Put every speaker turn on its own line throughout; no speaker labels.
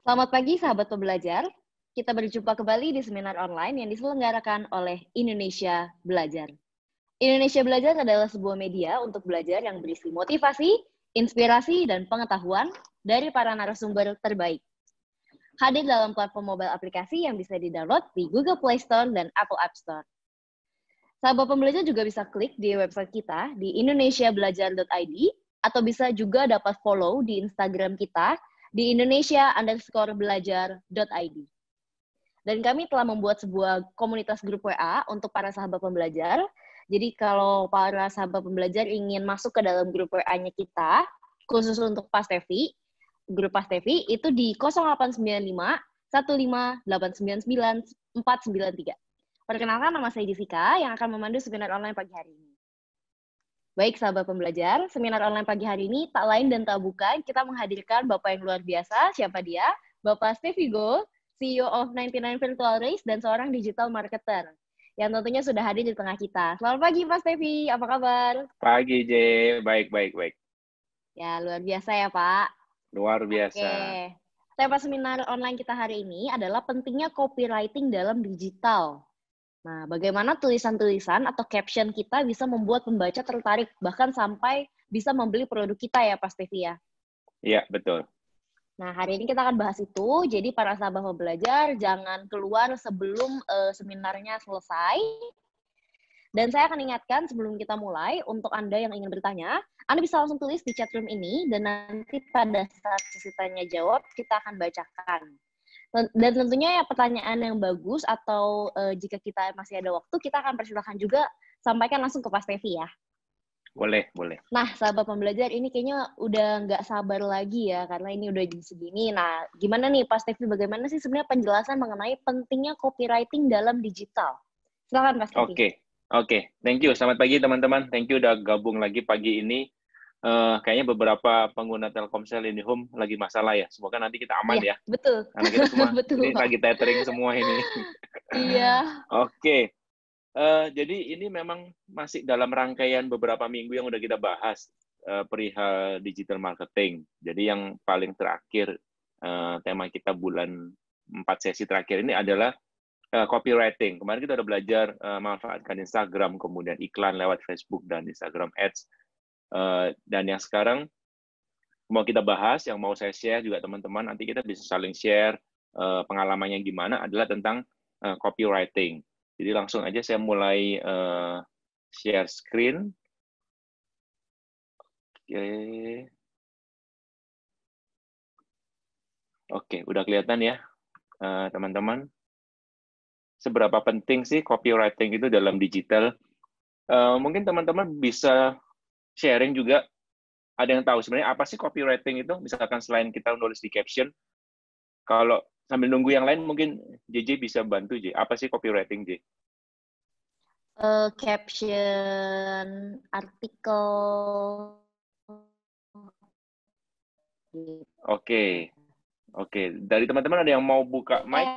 Selamat pagi sahabat pembelajar. Kita berjumpa kembali di seminar online yang diselenggarakan oleh Indonesia Belajar. Indonesia Belajar adalah sebuah media untuk belajar yang berisi motivasi, inspirasi, dan pengetahuan dari para narasumber terbaik. Hadir dalam platform mobile aplikasi yang bisa di-download di Google Play Store dan Apple App Store. Sahabat pembelajar juga bisa klik di website kita di indonesiabelajar.id atau bisa juga dapat follow di Instagram kita di indonesia_belajar.id. Dan kami telah membuat sebuah komunitas grup WA untuk para sahabat pembelajar. Jadi kalau para sahabat pembelajar ingin masuk ke dalam grup WA-nya kita, khusus untuk Pastevi, grup Pastevi itu di 0895 1589 493. Perkenalkan, nama saya Jessica yang akan memandu seminar online pagi hari ini. Baik sahabat pembelajar, seminar online pagi hari ini tak lain dan tak bukan kita menghadirkan Bapak yang luar biasa. Siapa dia? Bapak Stevie Go, CEO of 99 Virtual Race dan seorang digital marketer yang tentunya sudah hadir di tengah kita. Selamat pagi Pak Stevie, apa kabar?
Pagi J, baik.
Ya, luar biasa ya Pak.
Luar biasa.
Oke. Tema seminar online kita hari ini adalah pentingnya copywriting dalam digital. Nah, bagaimana tulisan-tulisan atau caption kita bisa membuat pembaca tertarik, bahkan sampai bisa membeli produk kita ya, Pak Stevi ya?
Iya, betul.
Nah, hari ini kita akan bahas itu, jadi para sahabat pembelajar jangan keluar sebelum seminarnya selesai. Dan saya akan ingatkan sebelum kita mulai, untuk Anda yang ingin bertanya, Anda bisa langsung tulis di chat room ini, dan nanti pada saat sesi tanya-jawab, kita akan bacakan. Dan tentunya ya pertanyaan yang bagus atau jika kita masih ada waktu, kita akan persilahkan juga sampaikan langsung ke Pak Stevi ya.
Boleh.
Nah, sahabat pembelajar, ini kayaknya udah nggak sabar lagi ya, karena ini udah jam segini. Nah, gimana nih Pak Stevi, bagaimana sih sebenarnya penjelasan mengenai pentingnya copywriting dalam digital? Silakan Pak Stevi.
Oke. Thank you. Selamat pagi teman-teman. Thank you udah gabung lagi pagi ini. Kayaknya beberapa pengguna Telkomsel IndiHome lagi masalah ya. Semoga nanti kita aman ya.
Betul.
Karena kita semua
betul,
ini
Pak.
lagi tethering semua ini.
Iya.
Oke. Jadi ini memang masih dalam rangkaian beberapa minggu yang udah kita bahas perihal digital marketing. Jadi yang paling terakhir tema kita bulan 4 sesi terakhir ini adalah copywriting. Kemarin kita udah belajar memanfaatkan Instagram, kemudian iklan lewat Facebook dan Instagram Ads. Dan yang sekarang mau kita bahas, yang mau saya share juga teman-teman, nanti kita bisa saling share pengalamannya gimana, adalah tentang copywriting. Jadi langsung aja saya mulai share screen. Oke, udah kelihatan ya teman-teman. Seberapa penting sih copywriting itu dalam digital? Mungkin teman-teman bisa sharing juga, ada yang tahu sebenarnya apa sih copywriting itu? Misalkan selain kita nulis di caption, kalau sambil nunggu yang lain mungkin JJ bisa bantu, J. Apa sih copywriting, J?
Caption, artikel.
Oke. Dari teman-teman ada yang mau buka mic?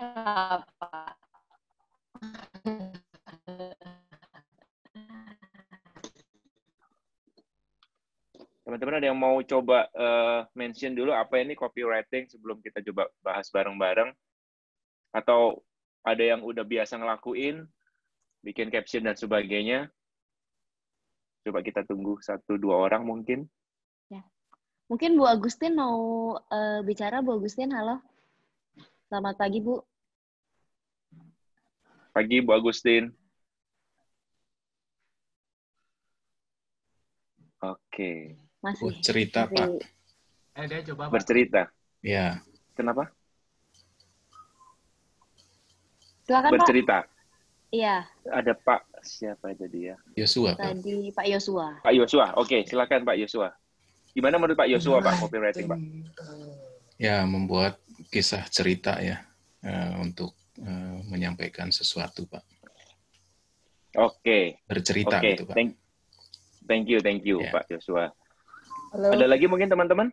Teman-teman ada yang mau coba mention dulu apa ini copywriting sebelum kita coba bahas bareng-bareng? Atau ada yang udah biasa ngelakuin, bikin caption dan sebagainya? Coba kita tunggu 1-2 orang mungkin.
Ya. Mungkin Bu Agustin mau bicara. Bu Agustin, halo. Selamat pagi, Bu.
Pagi, Bu Agustin. Oke.
Masih.
Cerita, Pak.
Dia coba, Pak.
Bercerita?
Ya.
Kenapa?
Silakan,
bercerita.
Pak. Iya.
Ada Pak, siapa tadi ya?
Yosua, Pak.
Tadi Pak Yosua.
Pak Yosua, oke, silakan Pak Yosua. Gimana menurut Pak Yosua, Pak, copywriting, Pak?
Ya, membuat kisah cerita ya, untuk menyampaikan sesuatu, Pak.
Oke.
Bercerita gitu, Pak.
Thank you,
Ya.
Pak Yosua.
Halo.
Ada lagi mungkin teman-teman?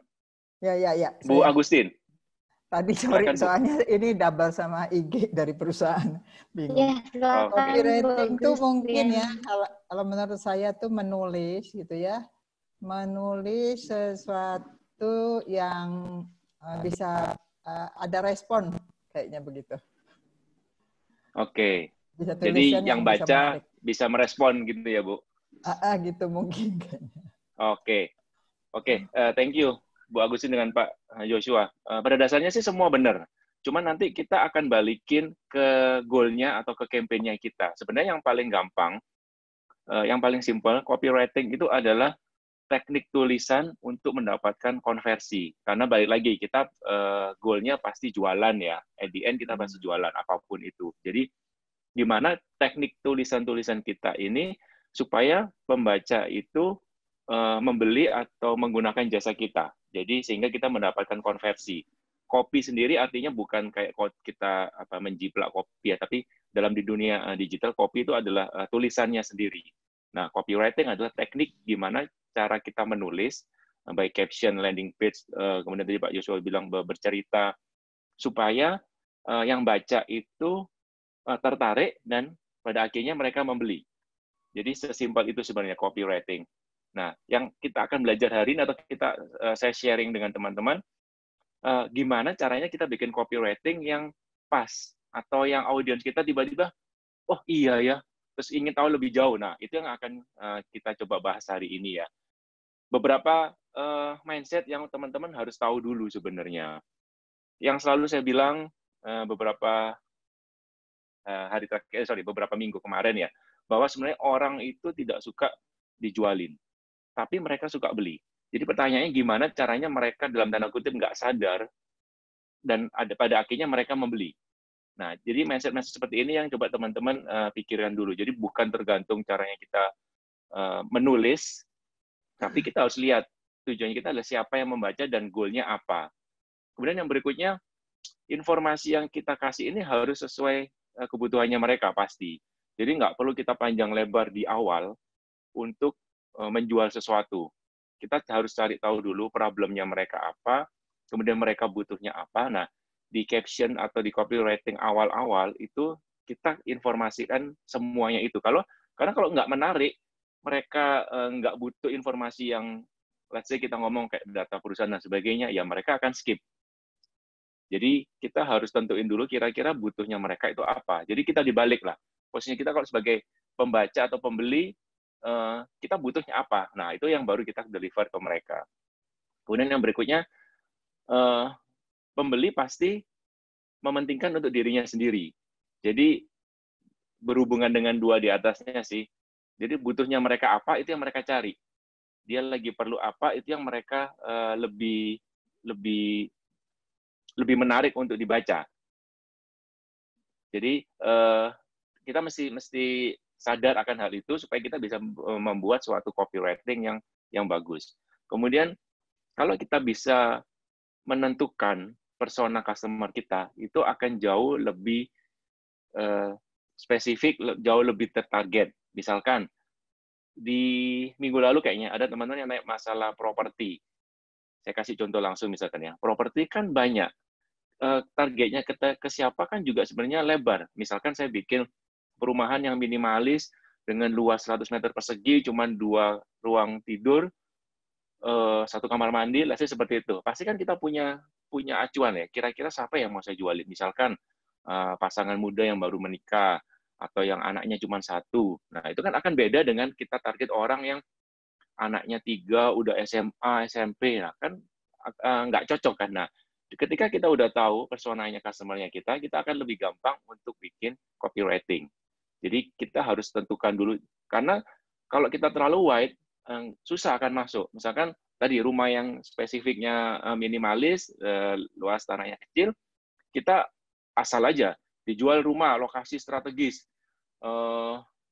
Ya.
Bu Agustin.
Tadi
Silakan,
soalnya ini double sama IG dari perusahaan. Bingung.
Iya, silakan.
Copywriting itu mungkin ya, kalau menurut saya tuh menulis gitu ya. Menulis sesuatu yang bisa ada respon kayaknya begitu.
Oke.
Bisa
Jadi
tulisan
yang baca bisa merespon gitu ya, Bu?
Gitu mungkin kayaknya.
Oke. Thank you Bu Agustin dengan Pak Joshua. Pada dasarnya sih semua benar. Cuman nanti kita akan balikin ke goal-nya atau ke campaign-nya kita. Sebenarnya yang paling gampang, yang paling simpel, copywriting itu adalah teknik tulisan untuk mendapatkan konversi. Karena balik lagi, kita goal-nya pasti jualan ya. At the end kita pasti jualan, apapun itu. Jadi, gimana teknik tulisan-tulisan kita ini supaya pembaca itu membeli atau menggunakan jasa kita. Jadi, sehingga kita mendapatkan konversi. Copy sendiri artinya bukan kayak kita menjiplak copy ya, tapi dalam di dunia digital, copy itu adalah tulisannya sendiri. Nah, copywriting adalah teknik gimana cara kita menulis, baik caption, landing page, kemudian tadi Pak Joshua bilang bercerita, supaya yang baca itu tertarik dan pada akhirnya mereka membeli. Jadi sesimpel itu sebenarnya copywriting. Nah, yang kita akan belajar hari ini atau saya sharing dengan teman-teman, gimana caranya kita bikin copywriting yang pas, atau yang audiens kita tiba-tiba, oh iya ya, terus ingin tahu lebih jauh. Nah, itu yang akan kita coba bahas hari ini ya. Beberapa mindset yang teman-teman harus tahu dulu sebenarnya. Yang selalu saya bilang beberapa beberapa minggu kemarin ya, bahwa sebenarnya orang itu tidak suka dijualin, tapi mereka suka beli. Jadi pertanyaannya gimana caranya mereka dalam tanda kutip nggak sadar dan pada akhirnya mereka membeli. Nah, jadi mindset-mindset seperti ini yang coba teman-teman pikirkan dulu. Jadi bukan tergantung caranya kita menulis, tapi kita harus lihat tujuannya kita adalah siapa yang membaca dan goal-nya apa. Kemudian yang berikutnya, informasi yang kita kasih ini harus sesuai kebutuhannya mereka pasti. Jadi nggak perlu kita panjang lebar di awal untuk menjual sesuatu. Kita harus cari tahu dulu problemnya mereka apa, kemudian mereka butuhnya apa. Nah, di caption atau di copywriting awal-awal itu kita informasikan semuanya itu. Karena kalau nggak menarik, mereka nggak butuh informasi yang, let's say kita ngomong kayak data perusahaan dan sebagainya, ya mereka akan skip. Jadi kita harus tentuin dulu kira-kira butuhnya mereka itu apa. Jadi kita dibalik lah. Posisinya kita kalau sebagai pembaca atau pembeli, kita butuhnya apa. Nah, itu yang baru kita deliver ke mereka. Kemudian yang berikutnya, pembeli pasti mementingkan untuk dirinya sendiri. Jadi berhubungan dengan dua di atasnya sih. Jadi butuhnya mereka apa, itu yang mereka cari. Dia lagi perlu apa, itu yang mereka lebih menarik untuk dibaca. Jadi kita mesti sadar akan hal itu supaya kita bisa membuat suatu copywriting yang bagus. Kemudian kalau kita bisa menentukan persona customer kita, itu akan jauh lebih spesifik, jauh lebih tertarget. Misalkan di minggu lalu kayaknya ada teman-teman yang naik masalah properti. Saya kasih contoh langsung misalkan ya. Properti kan banyak. Targetnya ke siapa kan juga sebenarnya lebar. Misalkan saya bikin perumahan yang minimalis dengan luas 100 meter persegi, cuma 2 ruang tidur, 1 kamar mandi, let's say seperti itu. Pasti kan kita punya acuan ya, kira-kira siapa yang mau saya jualin. Misalkan pasangan muda yang baru menikah, atau yang anaknya cuma 1. Nah, itu kan akan beda dengan kita target orang yang anaknya 3, udah SMA, SMP. Nah, kan nggak cocok kan. Nah, ketika kita udah tahu personanya customer-nya kita akan lebih gampang untuk bikin copywriting. Jadi kita harus tentukan dulu, karena kalau kita terlalu wide, susah akan masuk. Misalkan tadi rumah yang spesifiknya minimalis, luas tanahnya kecil, kita asal aja dijual rumah lokasi strategis,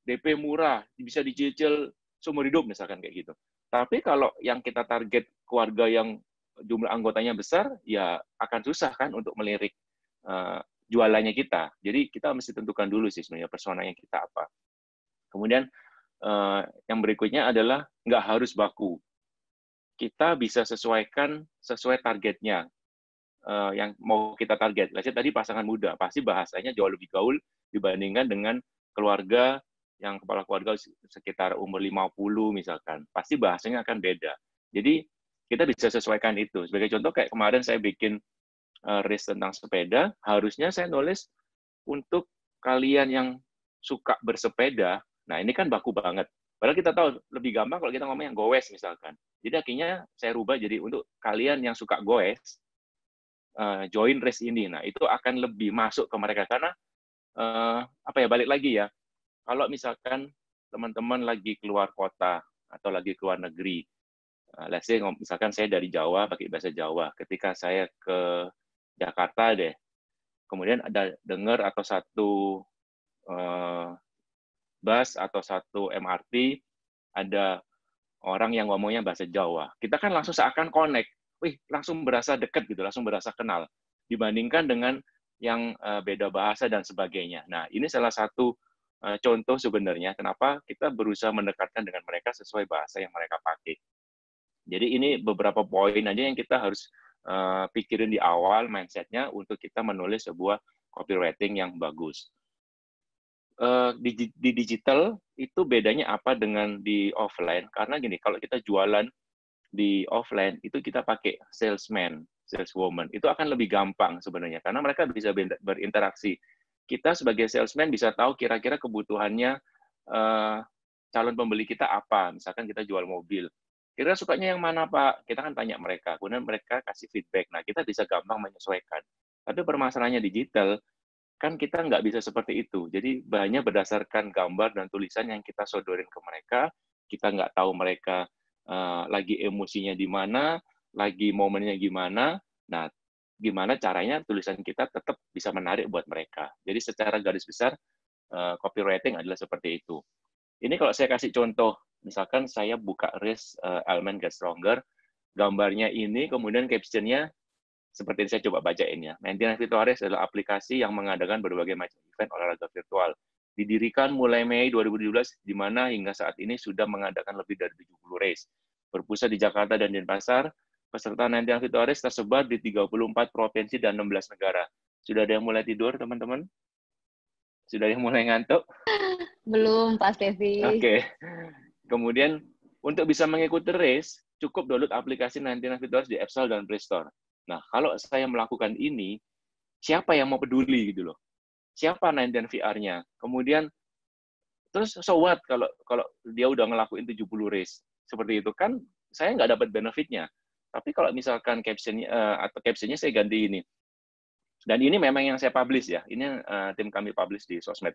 DP murah, bisa dicicil seumur hidup misalkan kayak gitu. Tapi kalau yang kita target keluarga yang jumlah anggotanya besar, ya akan susah kan untuk melirik jualannya kita. Jadi kita mesti tentukan dulu sih sebenarnya personanya kita apa. Kemudian yang berikutnya adalah nggak harus baku. Kita bisa sesuaikan sesuai targetnya yang mau kita target. Let's say tadi pasangan muda, pasti bahasanya jauh lebih gaul dibandingkan dengan keluarga yang kepala keluarga sekitar umur 50 misalkan. Pasti bahasanya akan beda. Jadi kita bisa sesuaikan itu. Sebagai contoh kayak kemarin saya bikin race tentang sepeda, harusnya saya nulis untuk kalian yang suka bersepeda. Nah, ini kan baku banget. Padahal kita tahu lebih gampang kalau kita ngomong yang goes misalkan. Jadi akhirnya saya rubah jadi untuk kalian yang suka goes, join race ini. Nah, itu akan lebih masuk ke mereka karena balik lagi ya. Kalau misalkan teman-teman lagi keluar kota atau lagi keluar negeri, let's say misalkan saya dari Jawa pakai bahasa Jawa, ketika saya ke Jakarta deh, kemudian ada dengar atau satu bus atau satu MRT ada orang yang ngomongnya bahasa Jawa, kita kan langsung seakan connect, langsung berasa dekat gitu, langsung berasa kenal dibandingkan dengan yang beda bahasa dan sebagainya. Nah, ini salah satu contoh sebenarnya kenapa kita berusaha mendekatkan dengan mereka sesuai bahasa yang mereka pakai. Jadi ini beberapa poin aja yang kita harus pikirin di awal mindset-nya untuk kita menulis sebuah copywriting yang bagus. Di digital itu bedanya apa dengan di offline? Karena gini, kalau kita jualan di offline itu kita pakai salesman, saleswoman, itu akan lebih gampang sebenarnya karena mereka bisa berinteraksi. Kita sebagai salesman bisa tahu kira-kira kebutuhannya calon pembeli kita apa. Misalkan kita jual mobil, kira-kira sukanya yang mana Pak? Kita kan tanya mereka, kemudian mereka kasih feedback. Nah, kita bisa gampang menyesuaikan. Tapi permasalahannya digital, kan kita nggak bisa seperti itu. Jadi banyak berdasarkan gambar dan tulisan yang kita sodorin ke mereka, kita nggak tahu mereka lagi emosinya di mana, lagi momennya gimana. Nah, gimana caranya tulisan kita tetap bisa menarik buat mereka. Jadi secara garis besar, copywriting adalah seperti itu. Ini kalau saya kasih contoh, misalkan saya buka race Element Get Stronger, gambarnya ini, kemudian caption-nya seperti yang saya coba bacain ya. 99 Virtual Race adalah aplikasi yang mengadakan berbagai macam event olahraga virtual. Didirikan mulai Mei 2017, di mana hingga saat ini sudah mengadakan lebih dari 70 race. Berpusat di Jakarta dan Denpasar, peserta 99 Virtual Race tersebar di 34 provinsi dan 16 negara. Sudah ada yang mulai tidur, teman-teman? Sudah ada yang mulai ngantuk?
Belum, Pak Stevi.
Oke. Kemudian, untuk bisa mengikuti race, cukup download aplikasi 99 Virtual Race di App Store dan Play Store. Nah, kalau saya melakukan ini, siapa yang mau peduli gitu loh? Siapa 99 VR-nya? Kemudian, terus so what kalau dia udah ngelakuin 70 race? Seperti itu kan, saya nggak dapat benefitnya. Tapi kalau misalkan captionnya saya ganti ini. Dan ini memang yang saya publish ya. Ini tim kami publish di sosmed.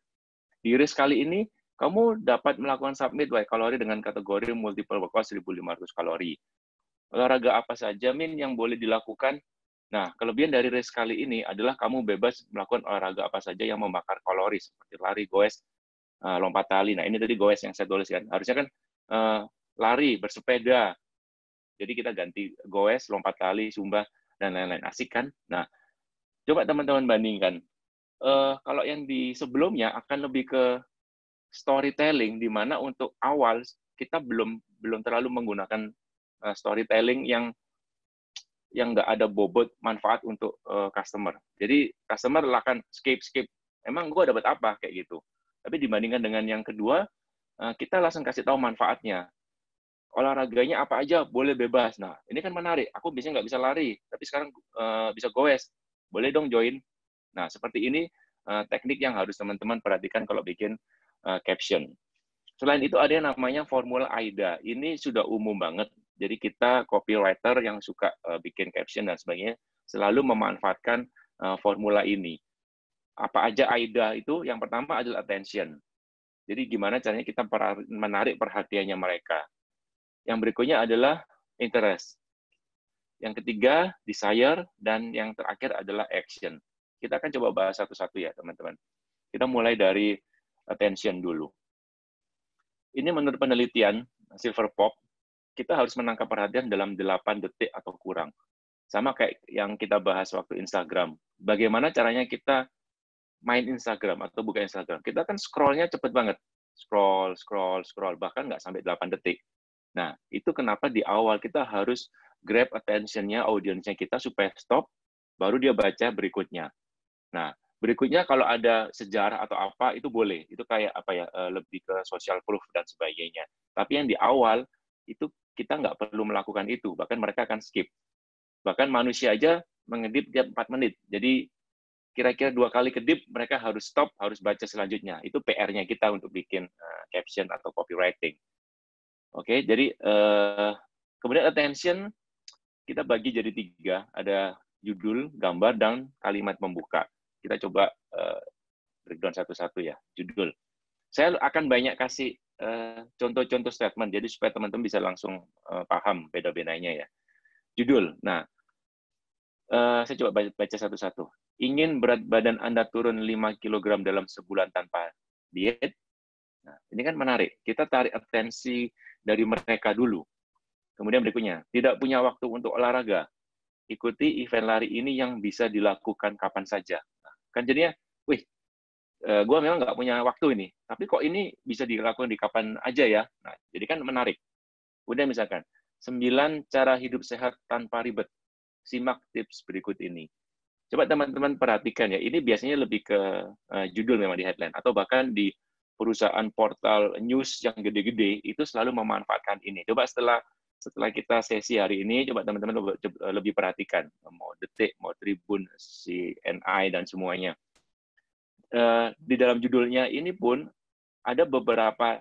Di race kali ini, kamu dapat melakukan submit by kalori dengan kategori multiple workout 1.500 kalori. Olahraga apa saja, Min, yang boleh dilakukan? Nah, kelebihan dari race kali ini adalah kamu bebas melakukan olahraga apa saja yang membakar kalori, seperti lari, goes, lompat tali. Nah, ini tadi goes yang saya tuliskan. Harusnya kan lari, bersepeda. Jadi kita ganti goes, lompat tali, zumba, dan lain-lain. Asik kan? Nah, coba teman-teman bandingkan. Kalau yang di sebelumnya akan lebih ke storytelling, di mana untuk awal kita belum terlalu menggunakan storytelling yang nggak ada bobot manfaat untuk customer. Jadi customer akan skip. Emang gue dapat apa kayak gitu. Tapi dibandingkan dengan yang kedua, kita langsung kasih tahu manfaatnya. Olahraganya apa aja boleh bebas. Nah, ini kan menarik. Aku biasanya nggak bisa lari, tapi sekarang bisa goes. Boleh dong join. Nah, seperti ini teknik yang harus teman-teman perhatikan kalau bikin caption. Selain itu ada yang namanya formula AIDA. Ini sudah umum banget. Jadi kita copywriter yang suka bikin caption dan sebagainya selalu memanfaatkan formula ini. Apa aja AIDA itu? Yang pertama adalah attention. Jadi gimana caranya kita menarik perhatiannya mereka. Yang berikutnya adalah interest. Yang ketiga, desire. Dan yang terakhir adalah action. Kita akan coba bahas satu-satu ya, teman-teman. Kita mulai dari attention dulu. Ini menurut penelitian Silverpop, kita harus menangkap perhatian dalam 8 detik atau kurang. Sama kayak yang kita bahas waktu Instagram. Bagaimana caranya kita main Instagram atau buka Instagram? Kita kan scroll-nya cepet banget. Scroll. Bahkan nggak sampai 8 detik. Nah, itu kenapa di awal kita harus grab attention-nya, audiensnya kita supaya stop, baru dia baca berikutnya. Nah, berikutnya kalau ada sejarah atau apa, itu boleh. Itu kayak lebih ke social proof dan sebagainya. Tapi yang di awal, itu kita nggak perlu melakukan itu. Bahkan mereka akan skip. Bahkan manusia aja mengedip tiap 4 menit. Jadi kira-kira 2 kali kedip mereka harus stop, harus baca selanjutnya. Itu PR-nya kita untuk bikin caption atau copywriting. Oke, jadi kemudian attention kita bagi jadi 3, ada judul, gambar, dan kalimat pembuka. Kita coba breakdown satu-satu ya. Judul. Saya akan banyak kasih contoh-contoh statement, jadi supaya teman-teman bisa langsung paham beda-bedanya ya. Judul. Nah, saya coba baca satu-satu. Ingin berat badan Anda turun 5 kg dalam sebulan tanpa diet? Nah, ini kan menarik. Kita tarik atensi dari mereka dulu. Kemudian berikutnya, tidak punya waktu untuk olahraga. Ikuti event lari ini yang bisa dilakukan kapan saja. Nah, kan jadinya, wih, gue memang nggak punya waktu ini, tapi kok ini bisa dilakukan di kapan aja ya. Nah, jadi kan menarik. Udah misalkan, 9 cara hidup sehat tanpa ribet. Simak tips berikut ini. Coba teman-teman perhatikan ya, ini biasanya lebih ke judul memang di headline, atau bahkan di perusahaan portal news yang gede-gede, itu selalu memanfaatkan ini. Coba setelah kita sesi hari ini, coba teman-teman lebih perhatikan. Mau Detik, mau Tribun, CNI, dan semuanya. Di dalam judulnya ini pun ada beberapa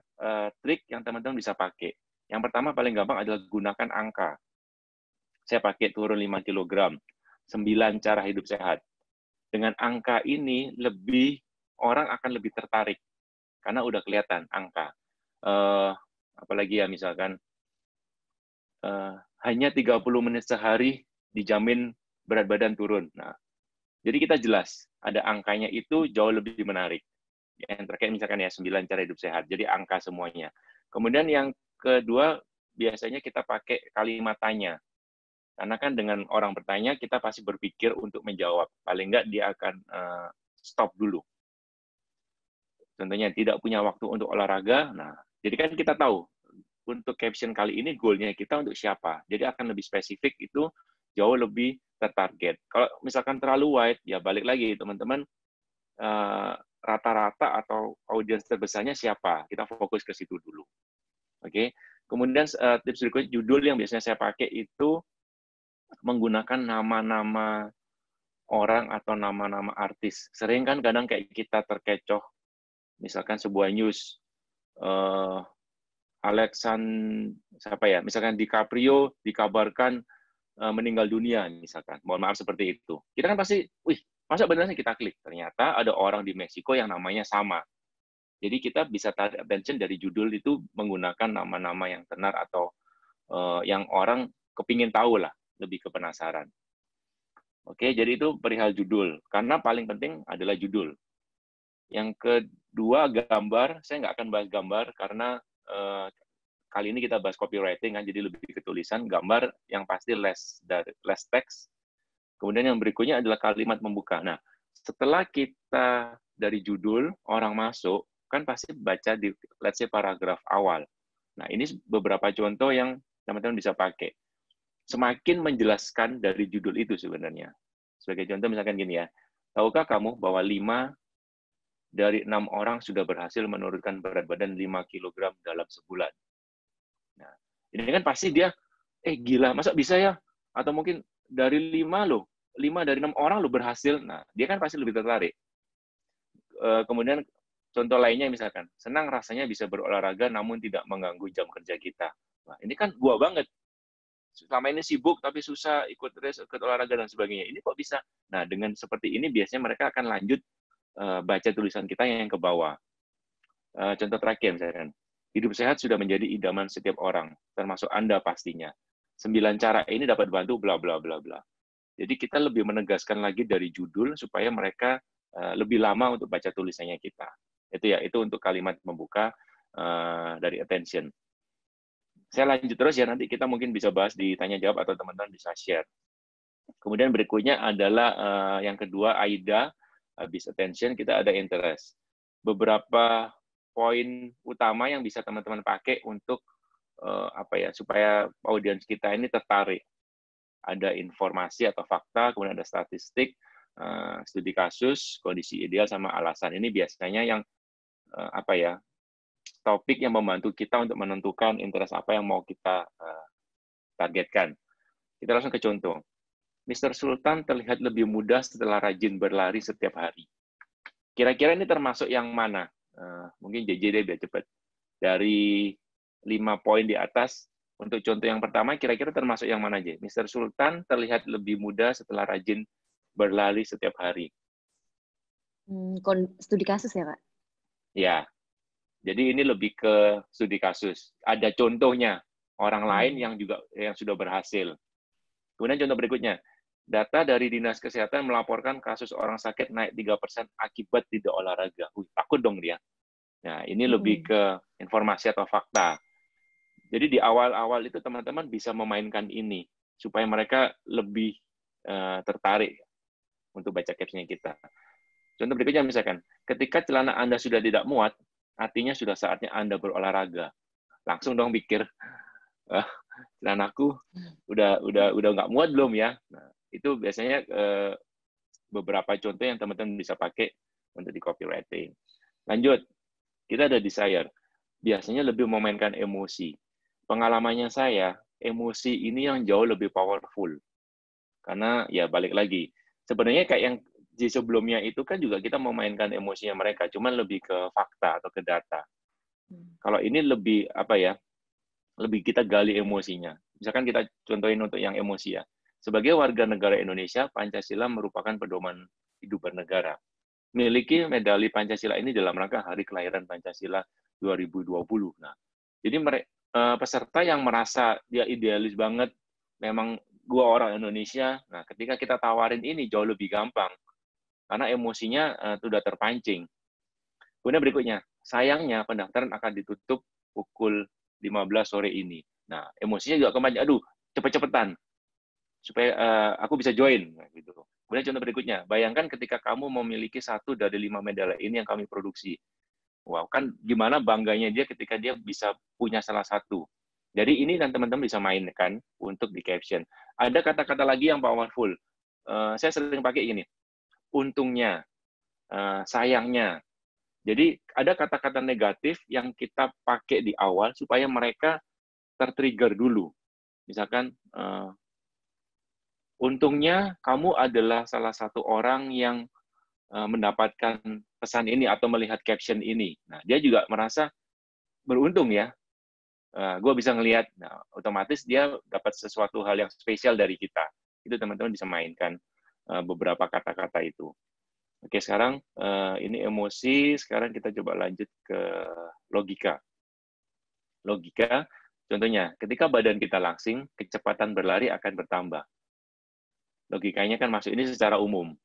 trik yang teman-teman bisa pakai. Yang pertama paling gampang adalah gunakan angka. Saya pakai turun 5 kg, 9 cara hidup sehat. Dengan angka ini, orang akan lebih tertarik. Karena udah kelihatan angka. Apalagi ya misalkan, hanya 30 menit sehari dijamin berat badan turun. Nah, jadi kita jelas, ada angkanya itu jauh lebih menarik. Yang terkait misalkan ya 9 cara hidup sehat, jadi angka semuanya. Kemudian yang kedua, biasanya kita pakai kalimat tanya. Karena kan dengan orang bertanya, kita pasti berpikir untuk menjawab. Paling nggak dia akan stop dulu. Contohnya, tidak punya waktu untuk olahraga. Nah, jadi kan kita tahu, untuk caption kali ini goal-nya kita untuk siapa. Jadi akan lebih spesifik, itu jauh lebih tertarget. Kalau misalkan terlalu wide, ya balik lagi teman-teman, rata-rata atau audiens terbesarnya siapa. Kita fokus ke situ dulu. Oke. Kemudian tips berikutnya, judul yang biasanya saya pakai itu menggunakan nama-nama orang atau nama-nama artis. Sering kan kadang kayak kita terkecoh, misalkan sebuah news, misalkan DiCaprio dikabarkan meninggal dunia, misalkan. Mohon maaf seperti itu. Kita kan pasti, wih, masa beneran kita klik? Ternyata ada orang di Meksiko yang namanya sama. Jadi kita bisa tarik attention dari judul itu menggunakan nama-nama yang tenar atau yang orang kepingin tahu lah, lebih ke penasaran. Oke, jadi itu perihal judul. Karena paling penting adalah judul. Yang kedua, gambar. Saya nggak akan bahas gambar karena kali ini kita bahas copywriting, kan, jadi lebih ke tulisan. Gambar yang pasti less text. Kemudian yang berikutnya adalah kalimat pembuka. Nah, setelah kita dari judul, orang masuk, kan pasti baca di, let's say, paragraf awal. Nah, ini beberapa contoh yang teman-teman bisa pakai. Semakin menjelaskan dari judul itu sebenarnya. Sebagai contoh misalkan gini ya, tahukah kamu bahwa 5 dari 6 orang sudah berhasil menurunkan berat badan 5 kg dalam sebulan. Nah, ini kan pasti dia, gila, masa bisa ya? Atau mungkin dari 5 dari 6 orang lo berhasil. Nah, dia kan pasti lebih tertarik. Kemudian contoh lainnya misalkan, senang rasanya bisa berolahraga namun tidak mengganggu jam kerja kita. Nah, ini kan gua banget. Selama ini sibuk tapi susah ikut olahraga dan sebagainya. Ini kok bisa? Nah, dengan seperti ini biasanya mereka akan lanjut baca tulisan kita yang ke bawah. Contoh terakhir misalkan, hidup sehat sudah menjadi idaman setiap orang, termasuk Anda pastinya. 9 cara ini dapat bantu bla bla bla bla. Jadi kita lebih menegaskan lagi dari judul supaya mereka lebih lama untuk baca tulisannya kita. Itu untuk kalimat membuka dari attention. Saya lanjut terus ya, nanti kita mungkin bisa bahas di tanya jawab atau teman-teman bisa share. Kemudian berikutnya adalah yang kedua, AIDA, habis attention, kita ada interest. Beberapa poin utama yang bisa teman-teman pakai untuk supaya audiens kita ini tertarik. Ada informasi atau fakta, kemudian ada statistik, studi kasus, kondisi ideal, sama alasan. Ini biasanya yang topik yang membantu kita untuk menentukan interest apa yang mau kita targetkan. Kita langsung ke contoh. Mr. Sultan terlihat lebih mudah setelah rajin berlari setiap hari. Kira-kira ini termasuk yang mana? Mungkin JJ deh biar cepat. Dari 5 poin di atas, untuk contoh yang pertama, kira-kira termasuk yang mana aja? Mr. Sultan terlihat lebih mudah setelah rajin berlari setiap hari.
Studi kasus ya, Kak?
Ya, jadi ini lebih ke studi kasus. Ada contohnya, orang lain yang sudah berhasil. Kemudian contoh berikutnya, data dari Dinas Kesehatan melaporkan kasus orang sakit naik 3% akibat tidak olahraga. Takut dong dia. Nah, ini lebih ke informasi atau fakta. Jadi di awal-awal itu teman-teman bisa memainkan ini, supaya mereka lebih tertarik untuk baca caption kita. Contoh berikutnya misalkan, ketika celana Anda sudah tidak muat, artinya sudah saatnya Anda berolahraga. Langsung dong pikir, celanaku udah nggak muat belum ya? Nah, itu biasanya beberapa contoh yang teman-teman bisa pakai untuk di copywriting. Lanjut, kita ada desire. Biasanya lebih memainkan emosi. Pengalamannya saya, emosi ini yang jauh lebih powerful. Karena ya balik lagi, sebenarnya kayak yang di sebelumnya itu kan juga kita memainkan emosinya mereka, cuman lebih ke fakta atau ke data. Kalau ini lebih apa ya? Lebih kita gali emosinya. Misalkan kita contohin untuk yang emosi ya. Sebagai warga negara Indonesia, Pancasila merupakan pedoman hidup bernegara. Miliki medali Pancasila ini dalam rangka Hari Kelahiran Pancasila 2020. Nah, jadi peserta yang merasa dia idealis banget, memang gua orang Indonesia. Nah, ketika kita tawarin ini jauh lebih gampang karena emosinya sudah terpancing. Kemudian berikutnya, sayangnya pendaftaran akan ditutup pukul 15 sore ini. Nah, emosinya juga kepancing. Aduh, cepet-cepetan supaya aku bisa join. Nah, gitu. Kemudian contoh berikutnya, bayangkan ketika kamu memiliki 1 dari 5 medali ini yang kami produksi. Wow, kan gimana bangganya dia ketika dia bisa punya salah satu. Jadi ini dan teman-teman bisa mainkan untuk di caption. Ada kata-kata lagi yang powerful. Saya sering pakai ini. Untungnya, sayangnya. Jadi ada kata-kata negatif yang kita pakai di awal supaya mereka tertrigger dulu. Misalkan, untungnya kamu adalah salah satu orang yang mendapatkan pesan ini atau melihat caption ini. Nah, dia juga merasa beruntung ya. Gue bisa ngelihat, nah, otomatis dia dapat sesuatu hal yang spesial dari kita. Itu teman-teman bisa mainkan beberapa kata-kata itu. Oke, sekarang ini emosi, sekarang kita coba lanjut ke logika. Logika, contohnya, ketika badan kita langsing, kecepatan berlari akan bertambah. Logikanya kan masuk ini secara umum.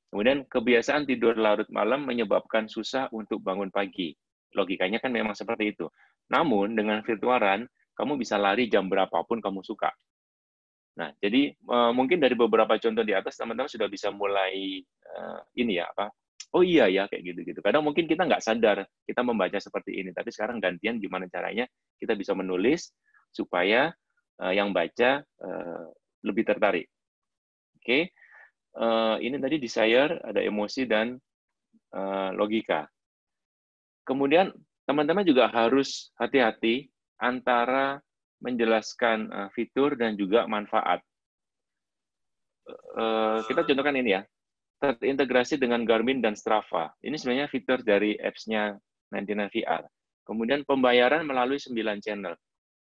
Kemudian, kebiasaan tidur larut malam menyebabkan susah untuk bangun pagi. Logikanya kan memang seperti itu. Namun, dengan virtual run, kamu bisa lari jam berapapun kamu suka. Nah, jadi mungkin dari beberapa contoh di atas teman-teman sudah bisa mulai ini ya apa? Oh iya ya kayak gitu-gitu. Kadang mungkin kita nggak sadar kita membaca seperti ini, tapi sekarang gantian gimana caranya kita bisa menulis supaya yang baca lebih tertarik. Oke, ini tadi desire, ada emosi dan logika. Kemudian teman-teman juga harus hati-hati antara menjelaskan fitur dan juga manfaat. Kita contohkan ini ya, terintegrasi dengan Garmin dan Strava. Ini sebenarnya fitur dari apps-nya 99VR. Kemudian pembayaran melalui 9 channel.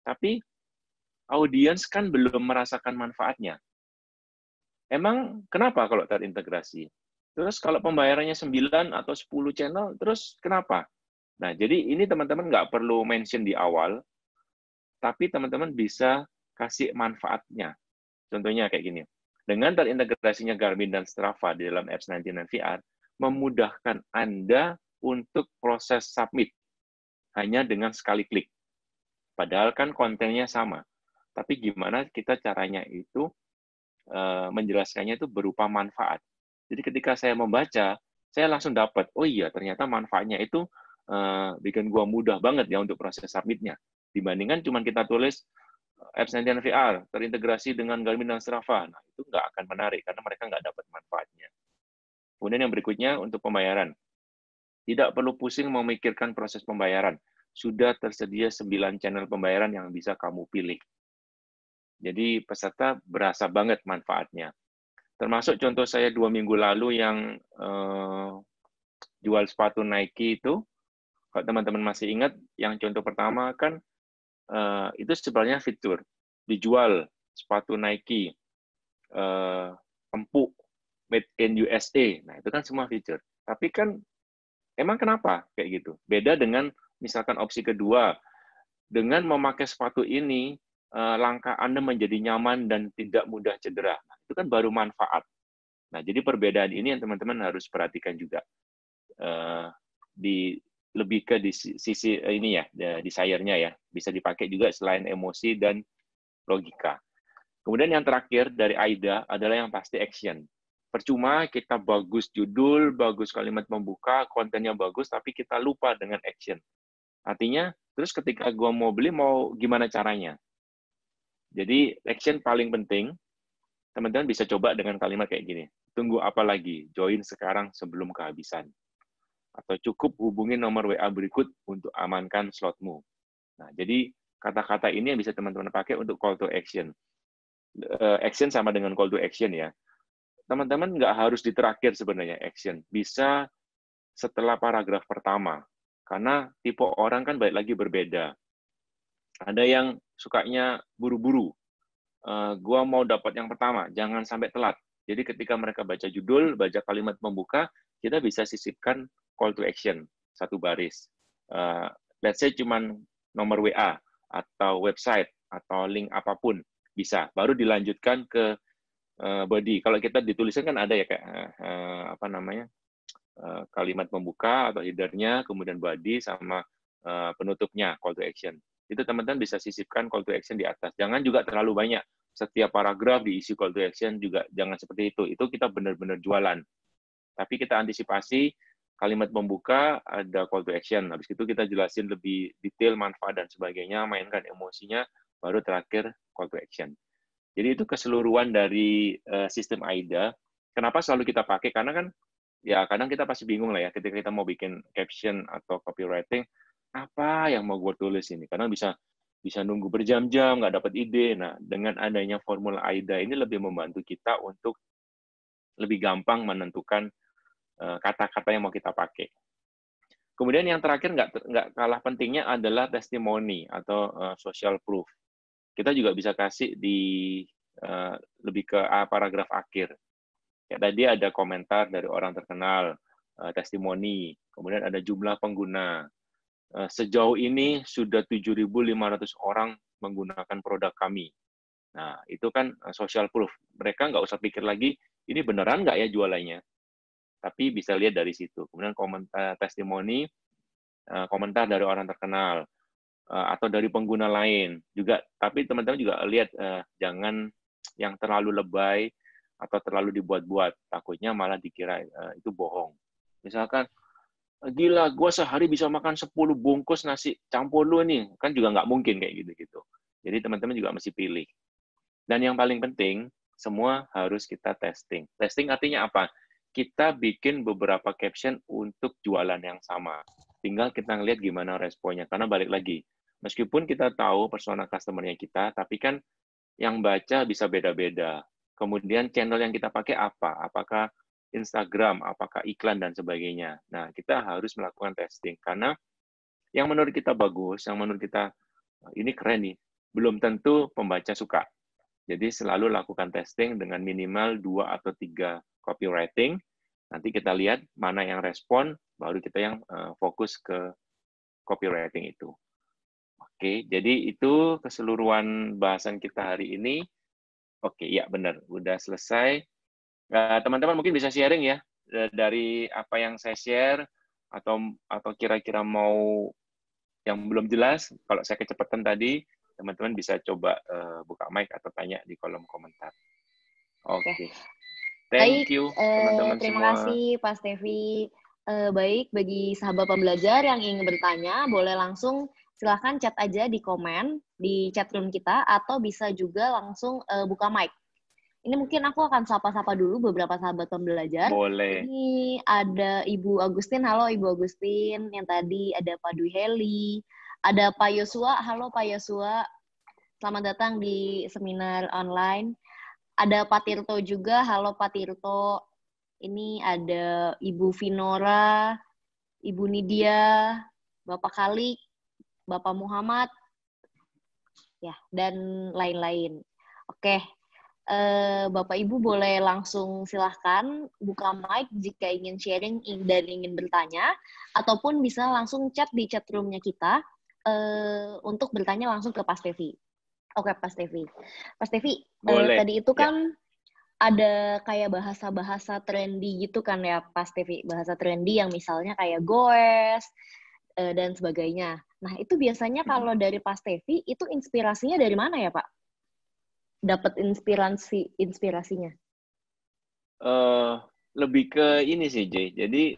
Tapi audiens kan belum merasakan manfaatnya. Emang kenapa kalau terintegrasi? Terus kalau pembayarannya 9 atau 10 channel, terus kenapa? Nah, jadi ini teman-teman nggak perlu mention di awal, tapi teman-teman bisa kasih manfaatnya. Contohnya kayak gini. Dengan terintegrasinya Garmin dan Strava di dalam apps 99VR, memudahkan Anda untuk proses submit hanya dengan sekali klik. Padahal kan kontennya sama. Tapi gimana kita caranya itu menjelaskannya itu berupa manfaat. Jadi ketika saya membaca, saya langsung dapat, oh iya ternyata manfaatnya itu bikin gua mudah banget ya untuk proses submitnya. Dibandingkan cuma kita tulis apps 99VR terintegrasi dengan Garmin dan Strava, nah itu nggak akan menarik karena mereka nggak dapat manfaatnya. Kemudian yang berikutnya untuk pembayaran. Tidak perlu pusing memikirkan proses pembayaran. Sudah tersedia 9 channel pembayaran yang bisa kamu pilih. Jadi peserta berasa banget manfaatnya. Termasuk contoh saya 2 minggu lalu yang jual sepatu Nike itu, kalau teman-teman masih ingat, yang contoh pertama kan itu sebenarnya fitur. Dijual sepatu Nike, empuk, made in USA. Nah, itu kan semua fitur. Tapi kan, emang kenapa kayak gitu? Beda dengan misalkan opsi kedua, dengan memakai sepatu ini, langkah Anda menjadi nyaman dan tidak mudah cedera. Nah, itu kan baru manfaat. Nah, jadi perbedaan ini yang teman-teman harus perhatikan juga. Lebih ke di sisi ini ya, desire-nya ya. Bisa dipakai juga selain emosi dan logika. Kemudian yang terakhir dari AIDA adalah yang pasti action. Percuma kita bagus judul, bagus kalimat membuka, kontennya bagus, tapi kita lupa dengan action. Artinya, terus ketika gua mau beli, mau gimana caranya? Jadi, action paling penting, teman-teman bisa coba dengan kalimat kayak gini. Tunggu apa lagi? Join sekarang sebelum kehabisan. Atau cukup hubungi nomor WA berikut untuk amankan slotmu. Nah, jadi kata-kata ini yang bisa teman-teman pakai untuk call to action. Action sama dengan call to action ya. Teman-teman nggak harus di terakhir sebenarnya action. Bisa setelah paragraf pertama. Karena tipe orang kan balik lagi berbeda. Ada yang sukanya buru-buru. Gua mau dapat yang pertama, jangan sampai telat. Jadi ketika mereka baca judul, baca kalimat pembuka, kita bisa sisipkan call to action, satu baris. Let's say cuman nomor WA, atau website, atau link apapun, bisa. Baru dilanjutkan ke body. Kalau kita dituliskan kan ada ya, kayak kalimat pembuka atau header-nya, kemudian body, sama penutupnya, call to action. Itu teman-teman bisa sisipkan call to action di atas. Jangan juga terlalu banyak. Setiap paragraf diisi call to action juga jangan seperti itu. Itu kita benar-benar jualan. Tapi kita antisipasi kalimat pembuka ada call to action. Habis itu kita jelasin lebih detail manfaat dan sebagainya, mainkan emosinya, baru terakhir call to action. Jadi itu keseluruhan dari sistem AIDA. Kenapa selalu kita pakai? Karena kan ya kadang kita pasti bingung lah ya ketika kita mau bikin caption atau copywriting, apa yang mau gue tulis ini? Karena bisa nunggu berjam-jam, nggak dapat ide. Nah, dengan adanya formula AIDA ini lebih membantu kita untuk lebih gampang menentukan kata-kata yang mau kita pakai. Kemudian yang terakhir nggak kalah pentingnya adalah testimoni atau social proof. Kita juga bisa kasih di lebih ke paragraf akhir. Ya, tadi ada komentar dari orang terkenal, testimoni, kemudian ada jumlah pengguna. Sejauh ini sudah 7.500 orang menggunakan produk kami. Nah, itu kan social proof. Mereka nggak usah pikir lagi, ini beneran nggak ya jualannya? Tapi bisa lihat dari situ. Kemudian komentar testimoni, komentar dari orang terkenal, atau dari pengguna lain juga. Tapi teman-teman juga lihat, jangan yang terlalu lebay atau terlalu dibuat-buat. Takutnya malah dikira itu bohong. Misalkan, gila, gue sehari bisa makan 10 bungkus nasi campur lu nih. Kan juga nggak mungkin kayak gitu-gitu. Jadi teman-teman juga mesti pilih. Dan yang paling penting, semua harus kita testing. Testing artinya apa? Kita bikin beberapa caption untuk jualan yang sama. Tinggal kita ngeliat gimana responnya. Karena balik lagi, meskipun kita tahu persona customer-nya kita, tapi kan yang baca bisa beda-beda. Kemudian channel yang kita pakai apa? Apakah Instagram, apakah iklan, dan sebagainya. Nah, kita harus melakukan testing. Karena yang menurut kita bagus, yang menurut kita ini keren nih, belum tentu pembaca suka. Jadi selalu lakukan testing dengan minimal 2 atau 3 copywriting. Nanti kita lihat mana yang respon, baru kita yang fokus ke copywriting itu. Oke, jadi itu keseluruhan bahasan kita hari ini. Oke, ya benar, udah selesai. Teman-teman mungkin bisa sharing ya dari apa yang saya share, atau kira-kira mau yang belum jelas. Kalau saya kecepatan tadi, teman-teman bisa coba buka mic atau tanya di kolom komentar. Oke. Thank you teman-teman semua.
Terima kasih Pak Stevi. Baik, bagi sahabat pembelajar yang ingin bertanya, boleh langsung silahkan chat aja di komen di chat room kita, atau bisa juga langsung buka mic. Ini mungkin aku akan sapa-sapa dulu beberapa sahabat pembelajar.
Boleh.
Ini ada Ibu Agustin. Halo Ibu Agustin. Yang tadi ada Pak Dwi Heli. Ada Pak Yosua. Halo Pak Yosua. Selamat datang di seminar online. ada Pak Tirto juga. Halo Pak Tirto. Ini ada Ibu Vinora, Ibu Nidia, Bapak Kalik, Bapak Muhammad, ya, dan lain-lain. Oke, Bapak Ibu boleh langsung silahkan buka mic jika ingin sharing dan ingin bertanya, ataupun bisa langsung chat di chat room-nya kita untuk bertanya langsung ke Pak Stevi. Oke, Pak Stevi. Pak Stevi, tadi itu kan ada kayak bahasa-bahasa trendy gitu kan ya, Pak Stevi. Bahasa trendy yang misalnya kayak goes dan sebagainya. Nah, itu biasanya kalau dari Pak Stevi, itu inspirasinya dari mana ya, Pak? Dapat inspirasinya?
Lebih ke ini sih, Jay. Jadi,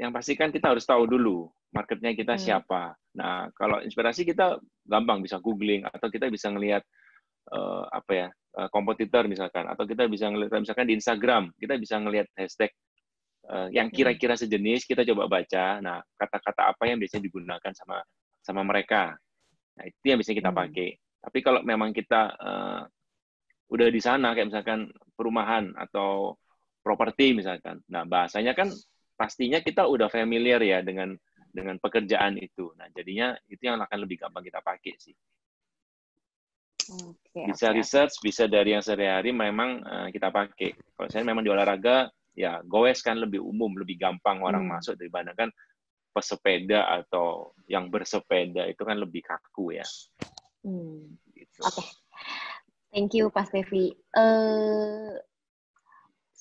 yang pasti kan kita harus tahu dulu marketnya kita siapa. Nah, kalau inspirasi kita gampang bisa googling, atau kita bisa ngelihat kompetitor misalkan, atau kita bisa ngelihat misalkan di Instagram, kita bisa ngelihat hashtag yang kira-kira sejenis, kita coba baca. Nah, kata-kata apa yang biasanya digunakan sama mereka. Nah, itu yang biasanya kita pakai. Tapi kalau memang kita udah di sana, kayak misalkan perumahan atau properti misalkan, nah bahasanya kan pastinya kita udah familiar ya dengan pekerjaan itu. Nah, jadinya itu yang akan lebih gampang kita pakai sih. Bisa research, bisa dari yang sehari-hari memang kita pakai. Kalau saya memang di olahraga, ya goes kan lebih umum, lebih gampang orang masuk dibandingkan pesepeda atau yang bersepeda itu kan lebih kaku ya.
Gitu. Oke. Thank you, Pak Stevi.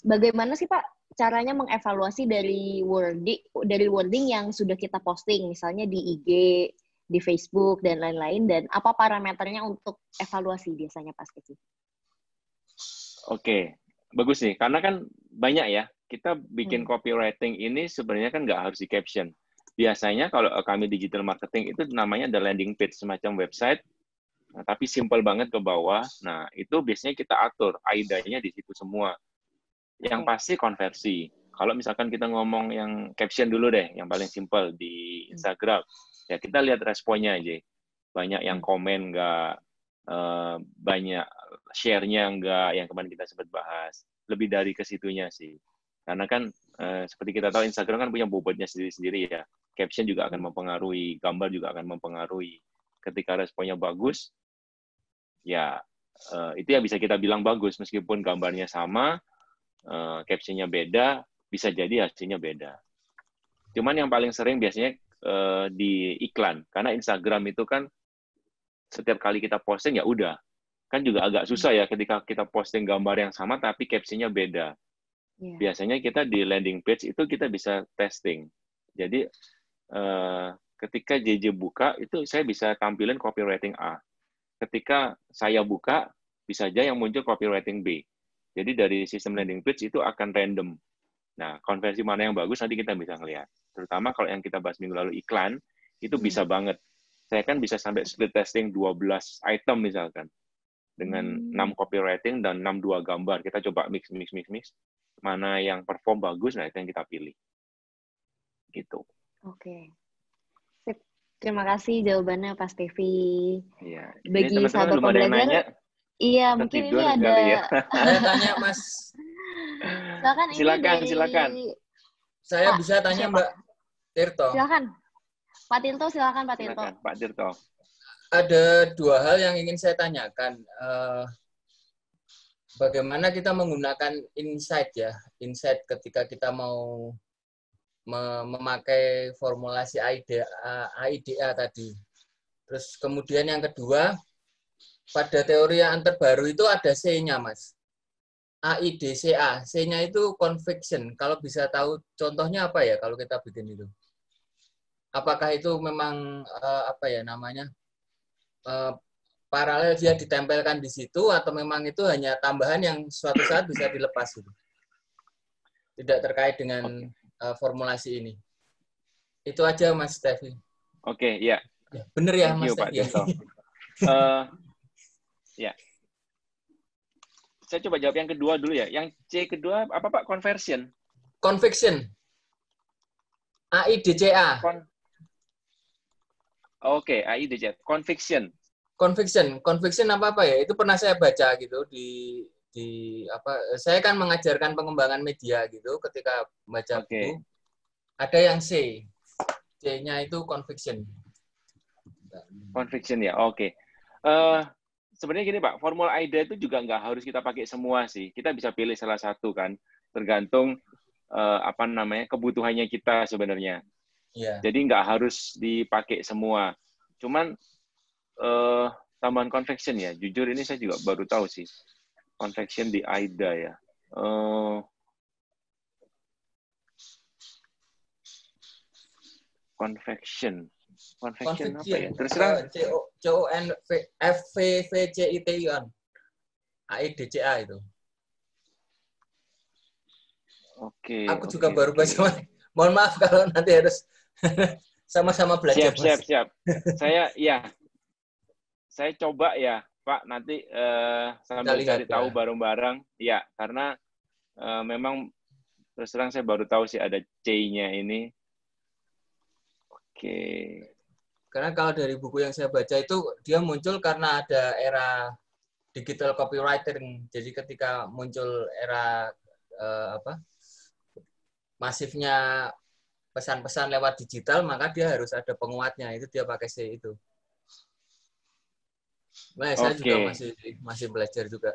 Bagaimana sih, Pak, caranya mengevaluasi dari wording yang sudah kita posting, misalnya di IG, di Facebook, dan lain-lain, dan apa parameternya untuk evaluasi biasanya, Pak Stevi?
Oke, bagus nih. Karena kan banyak ya, kita bikin copywriting ini sebenarnya kan nggak harus di caption. Biasanya kalau kami digital marketing itu namanya ada landing page, semacam website, nah, tapi simple banget ke bawah. Nah, itu biasanya kita atur, AIDA-nya di situ semua. Yang pasti konversi. Kalau misalkan kita ngomong yang caption dulu deh, yang paling simple di Instagram, ya kita lihat responnya aja. Banyak yang komen nggak, banyak share-nya nggak, yang kemarin kita sempat bahas. Lebih dari ke situnya sih. Karena kan seperti kita tahu Instagram kan punya bobotnya sendiri-sendiri ya. Caption juga akan mempengaruhi, gambar juga akan mempengaruhi. Ketika responnya bagus, ya itu yang bisa kita bilang bagus, meskipun gambarnya sama, caption-nya beda, bisa jadi hasilnya beda. Cuman yang paling sering biasanya di iklan, karena Instagram itu kan setiap kali kita posting ya udah, kan juga agak susah ya ketika kita posting gambar yang sama tapi caption-nya beda. Biasanya kita di landing page itu kita bisa testing. Jadi ketika JJ buka itu saya bisa tampilin copywriting A. Ketika saya buka bisa aja yang muncul copywriting B. Jadi dari sistem landing page itu akan random. Nah, konversi mana yang bagus nanti kita bisa ngelihat. Terutama kalau yang kita bahas minggu lalu iklan, itu bisa banget. Saya kan bisa sampai split testing 12 item misalkan. Dengan 6 copywriting dan 6 gambar. Kita coba mix. Mana yang perform bagus, nah itu yang kita pilih. Gitu.
Oke. Terima kasih jawabannya Pak Stevi.
Iya.
Bagi sahabat pembelajar, iya, mungkin ini ada.
Ya. Saya tanya, Mas.
Silakan.
Saya bisa tanya, Mbak Tirto.
Silakan. Pak Tirto, silakan Pak Tirto.
Pak Tirto.
Ada 2 hal yang ingin saya tanyakan. Bagaimana kita menggunakan insight ya, insight ketika kita mau memakai formulasi AIDA tadi. Terus kemudian yang kedua, pada teori yang terbaru itu ada C-nya, Mas. AIDCA. C-nya itu conviction. Kalau bisa tahu contohnya apa ya kalau kita bikin itu? Apakah itu memang paralel dia ditempelkan di situ atau memang itu hanya tambahan yang suatu saat bisa dilepas gitu? Tidak terkait dengan formulasi ini. Itu aja Mas Stevi.
Oke, ya.
Bener ya Mas Stevi.
Ya. Saya coba jawab yang kedua dulu ya. Yang C kedua apa Pak? Conversion.
Conviction. AIDCA.
Oke, AIDCA. Conviction.
Conviction apa ya? Itu pernah saya baca gitu di saya kan mengajarkan pengembangan media gitu ketika baca buku. Ada yang C. C-nya itu conviction.
Conviction ya, oke. Sebenarnya gini Pak, formula AIDA itu juga nggak harus kita pakai semua sih. Kita bisa pilih salah satu kan, tergantung kebutuhannya kita sebenarnya.
Yeah.
Jadi nggak harus dipakai semua. Cuman tambahan convection ya, jujur ini saya juga baru tahu sih. Convection di AIDA ya. Convection apa ya? Terserah.
CONFVCITION. AIDCA itu.
Oke.
Aku juga baru baca. Mohon maaf kalau nanti harus sama-sama belajar.
Siap. Saya coba ya, Pak, nanti sambil cari tahu bareng-bareng. Ya, karena memang terus terang saya baru tahu sih ada C-nya ini. Oke.
Karena kalau dari buku yang saya baca itu dia muncul karena ada era digital copywriting. Jadi ketika muncul era masifnya pesan-pesan lewat digital, maka dia harus ada penguatnya. Itu dia pakai C itu. Nah, saya juga masih belajar juga.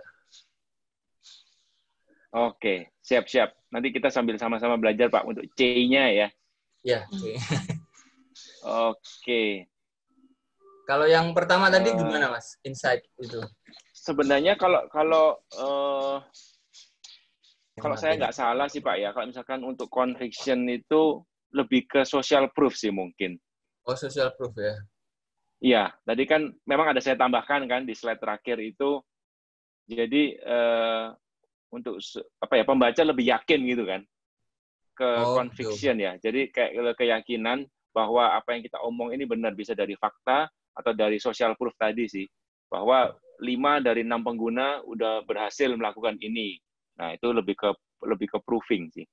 Oke, siap. Nanti kita sambil sama-sama belajar Pak untuk C-nya ya.
Ya, C.
Oke.
Kalau yang pertama tadi gimana Mas? Insight itu.
Sebenarnya kalau saya nggak salah sih Pak ya, kalau misalkan untuk conviction itu lebih ke social proof sih mungkin.
Oh, social proof ya.
Iya, tadi kan memang ada saya tambahkan kan di slide terakhir itu. Jadi untuk pembaca lebih yakin gitu kan ke conviction ya. Jadi kayak keyakinan bahwa apa yang kita omong ini benar, bisa dari fakta atau dari social proof tadi sih, bahwa 5 dari 6 pengguna udah berhasil melakukan ini. Nah, itu lebih ke proving sih,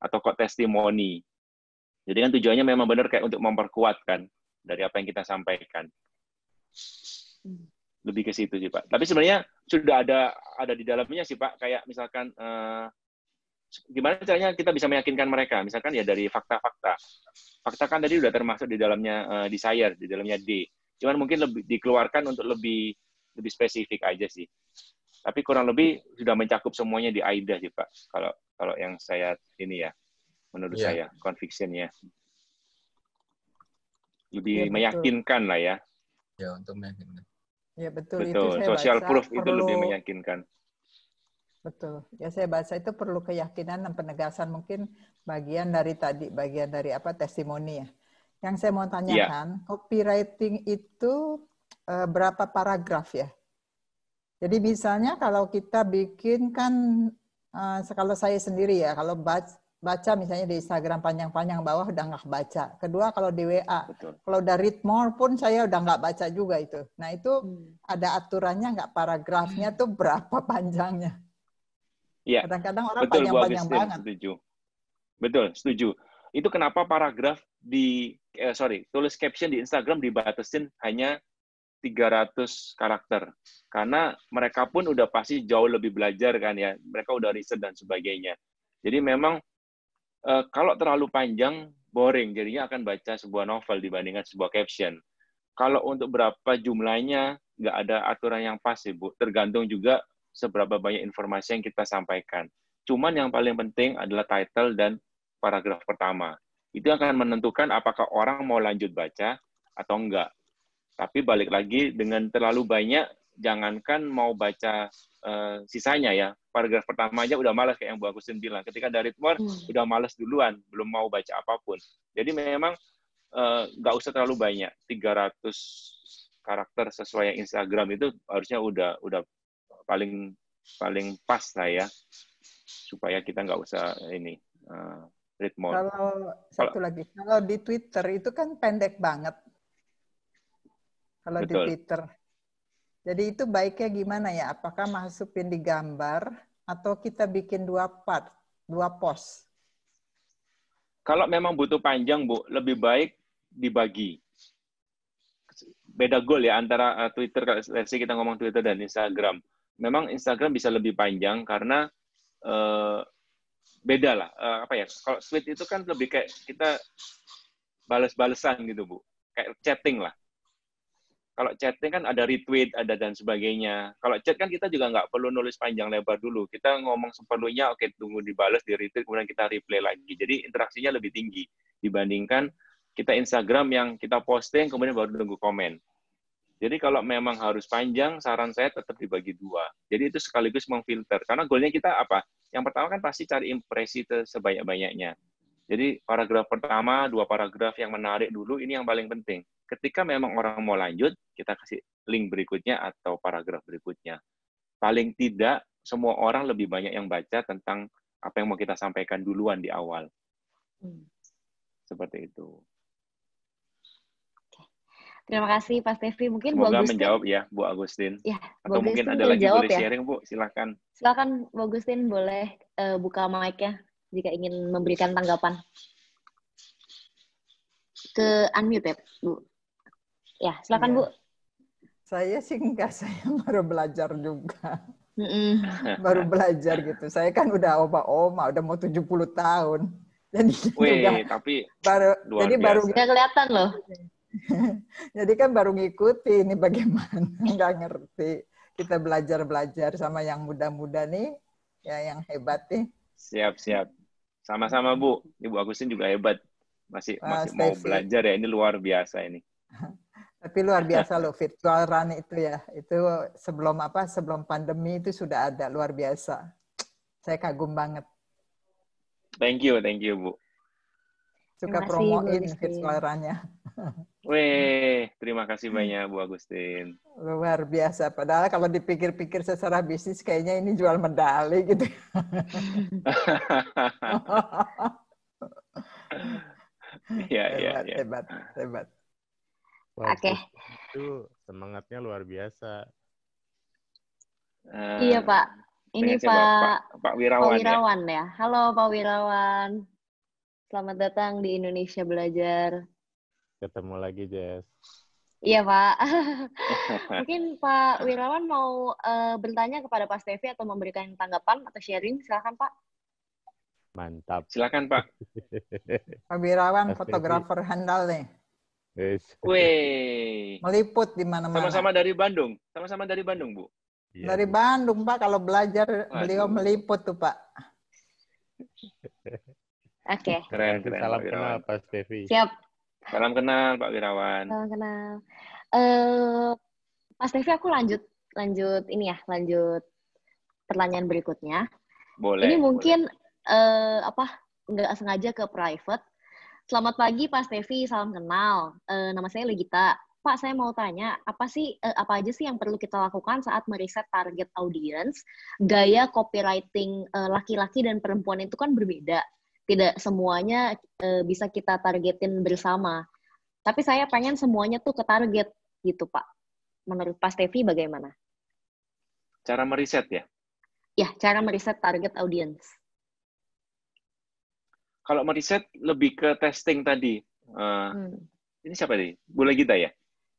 atau kok testimoni. Jadi kan tujuannya memang benar kayak untuk memperkuatkan dari apa yang kita sampaikan. Lebih ke situ sih Pak. Tapi sebenarnya sudah ada di dalamnya sih Pak, kayak misalkan gimana caranya kita bisa meyakinkan mereka, misalkan ya dari fakta-fakta. Fakta kan tadi udah termasuk di dalamnya desire, di dalamnya D. Cuman mungkin lebih dikeluarkan untuk lebih spesifik aja sih. Tapi kurang lebih sudah mencakup semuanya di AIDA sih Pak. Kalau yang saya ini ya, menurut saya conviction-nya lebih meyakinkan lah ya.
Ya, untuk meyakinkan.
Ya betul.
Betul.
Itu saya
Social
baca
proof itu lebih meyakinkan.
Betul. Ya saya baca itu perlu keyakinan dan penegasan, mungkin bagian dari testimoni ya. Yang saya mau tanyakan, copywriting itu berapa paragraf ya? Jadi misalnya kalau kita bikin kan, kalau saya sendiri ya, kalau baca misalnya di Instagram panjang-panjang bawah udah nggak baca. Kedua kalau di WA, kalau udah read more pun saya udah nggak baca juga itu. Nah itu ada aturannya nggak, paragrafnya tuh berapa panjangnya?
Ya,
kadang-kadang orang panjang-panjang banget.
Betul, setuju. Itu kenapa paragraf tulis caption di Instagram dibatasin hanya 300 karakter. Karena mereka pun udah pasti jauh lebih belajar kan ya. Mereka udah riset dan sebagainya. Jadi memang kalau terlalu panjang, boring. Jadinya akan baca sebuah novel dibandingkan sebuah caption. Kalau untuk berapa jumlahnya, nggak ada aturan yang pas sih, Bu. Tergantung juga seberapa banyak informasi yang kita sampaikan. Cuman yang paling penting adalah title dan paragraf pertama. Itu akan menentukan apakah orang mau lanjut baca atau enggak. Tapi balik lagi, dengan terlalu banyak, jangankan mau baca sisanya ya. Paragraf pertama aja udah malas kayak yang Bu Agustin bilang. Ketika dari Ritmore, udah malas duluan, belum mau baca apapun. Jadi memang nggak usah terlalu banyak. 300 karakter sesuai yang Instagram itu harusnya udah paling pas lah ya, supaya kita nggak usah ini read more.
Kalau di Twitter itu kan pendek banget. Kalau di Twitter, jadi itu baiknya gimana ya? Apakah masukin di gambar atau kita bikin 2 post?
Kalau memang butuh panjang, Bu, lebih baik dibagi. Beda goal ya antara Twitter, let's say kita ngomong Twitter dan Instagram. memang Instagram bisa lebih panjang karena beda lah. Apa ya? Kalau tweet itu kan lebih kayak kita balas-balesan gitu, Bu. Kayak chatting lah. Kalau chatting kan ada retweet, ada dan sebagainya. Kalau chat kan kita juga nggak perlu nulis panjang lebar dulu. Kita ngomong seperlunya, oke, tunggu dibalas, di retweet, kemudian kita reply lagi. Jadi interaksinya lebih tinggi dibandingkan kita Instagram yang kita posting, kemudian baru tunggu komen. Jadi kalau memang harus panjang, saran saya tetap dibagi 2. Jadi itu sekaligus memfilter. Karena goalnya kita apa? Yang pertama kan pasti cari impresi sebanyak-banyaknya. Jadi paragraf pertama, 2 paragraf yang menarik dulu, ini yang paling penting. Ketika memang orang mau lanjut, kita kasih link berikutnya atau paragraf berikutnya. Paling tidak, semua orang lebih banyak yang baca tentang apa yang mau kita sampaikan duluan di awal. Seperti itu.
Terima kasih, Pak Stevi. Mungkin
semoga
Bu Agustin
menjawab ya, Bu Agustin.
Ya,
atau mungkin ada lagi boleh sharing, Bu. Silakan.
Silakan, Bu Agustin, boleh buka mic-nya jika ingin memberikan tanggapan. Ke unmute ya, Bu. Ya, silakan, Bu.
Saya sih enggak, saya baru belajar juga. Baru belajar gitu. Saya kan udah oma, udah mau 70 tahun. Jadi
juga tapi
baru nggak kelihatan loh.
Jadi kan baru ngikuti ini bagaimana, nggak ngerti. Kita belajar sama yang muda-muda nih, ya yang hebat nih.
Siap. Sama-sama, Bu. Ibu Agustin juga hebat. Masih mau belajar ya, ini luar biasa ini.
Tapi luar biasa loh, virtual run itu ya. Itu sebelum pandemi itu sudah ada, luar biasa. Saya kagum banget.
Thank you, Bu.
Suka promoin virtual run-nya.
Weh, terima kasih banyak Bu Agustin.
Luar biasa. Padahal kalau dipikir-pikir secara bisnis kayaknya ini jual medali gitu.
Iya.
Hebat.
Oke.
Itu semangatnya luar biasa.
Iya, Pak. Ini
Pak Wirawan
ya. Halo Pak Wirawan. Selamat datang di Indonesia Belajar.
Ketemu lagi, Jess.
Iya, Pak. Mungkin Pak Wirawan mau bertanya kepada Pak Stevi atau memberikan tanggapan atau sharing. Silakan, Pak.
Mantap.
Silakan, Pak.
Pak Wirawan, fotografer handal nih.
Wih.
Meliput di mana-mana.
Sama-sama dari Bandung, Bu.
Ya. Dari Bandung, Pak. Kalau belajar, beliau meliput tuh, Pak.
Oke.
Keren.
Salam kenal, Pak Stevi.
Siap.
Salam kenal, Pak Wirawan.
Salam kenal. Pak Stevi, aku lanjut pertanyaan berikutnya.
Boleh.
Ini mungkin nggak sengaja ke private. Selamat pagi Pak Stevi, salam kenal. Nama saya Legita. Pak, saya mau tanya, apa aja sih yang perlu kita lakukan saat meriset target audience? Gaya copywriting laki-laki dan perempuan itu kan berbeda. Tidak semuanya bisa kita targetin bersama. Tapi saya pengen semuanya tuh ke target gitu, Pak. Menurut Pak Stevi bagaimana?
Cara meriset ya?
Ya, cara meriset target audience.
Kalau meriset lebih ke testing tadi. Ini siapa nih? Bu Legita ya?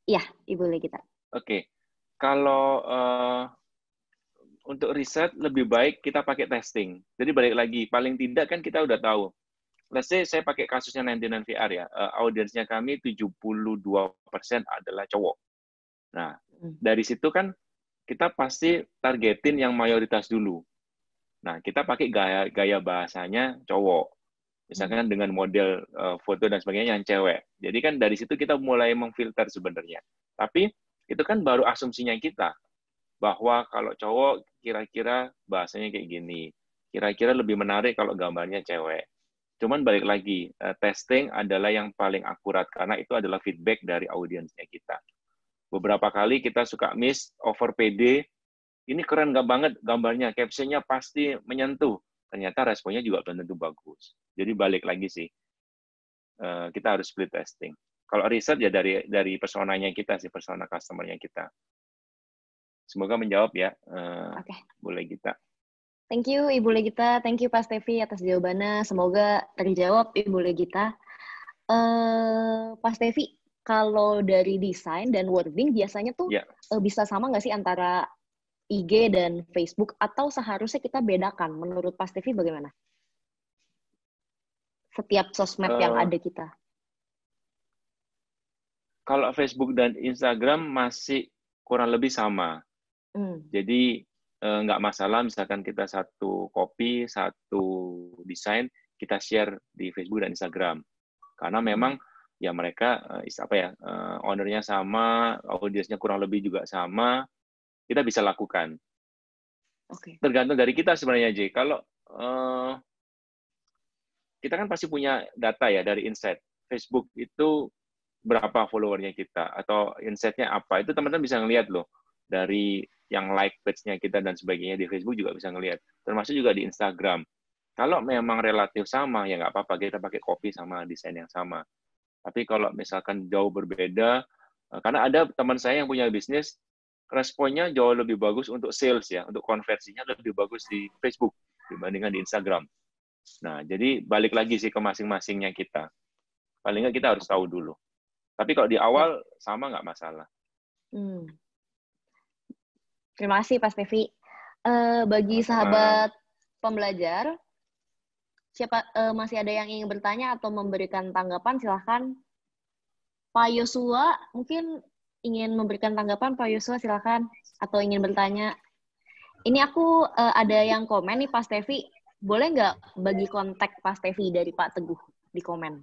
Iya, Ibu Legita.
Oke. Kalau untuk riset lebih baik kita pakai testing. Jadi balik lagi, paling tidak kan kita udah tahu. Let's say saya pakai kasusnya 99 VR ya. Audiensnya kami 72% adalah cowok. Nah, dari situ kan kita pasti targetin yang mayoritas dulu. Nah, kita pakai gaya bahasanya cowok. Misalkan dengan model foto dan sebagainya yang cewek. Jadi kan dari situ kita mulai memfilter sebenarnya. Tapi itu kan baru asumsinya kita. Bahwa kalau cowok kira-kira bahasanya kayak gini. Kira-kira lebih menarik kalau gambarnya cewek. Cuman balik lagi, testing adalah yang paling akurat. Karena itu adalah feedback dari audiensnya kita. Beberapa kali kita suka miss, over PD. Ini keren banget gambarnya, captionnya pasti menyentuh. Ternyata responnya juga belum tentu bagus. Jadi balik lagi sih, kita harus split testing. Kalau riset ya dari personanya kita sih, persona customer-nya kita. Semoga menjawab ya, Bu Legita.
Thank you Ibu Legita, thank you Pak Stevi atas jawabannya. Semoga terjawab Ibu Legita. Pak Stevi, kalau dari desain dan wording biasanya tuh bisa sama nggak sih antara IG dan Facebook, atau seharusnya kita bedakan? Menurut Pak Stevi bagaimana? Setiap sosmed yang ada kita.
Kalau Facebook dan Instagram masih kurang lebih sama. Jadi nggak masalah misalkan kita satu copy, satu desain, kita share di Facebook dan Instagram. Karena memang ya mereka ownernya sama, audiensnya kurang lebih juga sama, kita bisa lakukan. Tergantung dari kita sebenarnya, J. Kalau kita kan pasti punya data ya dari insight. Facebook itu berapa followernya kita, atau insight-nya apa, itu teman-teman bisa ngelihat loh. Dari yang like page-nya kita dan sebagainya di Facebook juga bisa ngelihat. Termasuk juga di Instagram. Kalau memang relatif sama, ya nggak apa-apa, kita pakai copy sama desain yang sama. Tapi kalau misalkan jauh berbeda, karena ada teman saya yang punya bisnis, responnya jauh lebih bagus untuk sales ya, untuk konversinya lebih bagus di Facebook dibandingkan di Instagram. Nah, jadi balik lagi sih ke masing-masingnya kita. Paling nggak kita harus tahu dulu. Tapi kalau di awal sama nggak masalah.
Terima kasih Pak Stevi. Bagi sahabat pembelajar, masih ada yang ingin bertanya atau memberikan tanggapan, silahkan. Pak Yosua, mungkin ingin memberikan tanggapan, Pak Yosua silahkan. Atau ingin bertanya. Ini aku ada yang komen nih Pak Stevi. Boleh nggak bagi kontak Pak Stevi dari Pak Teguh di komen?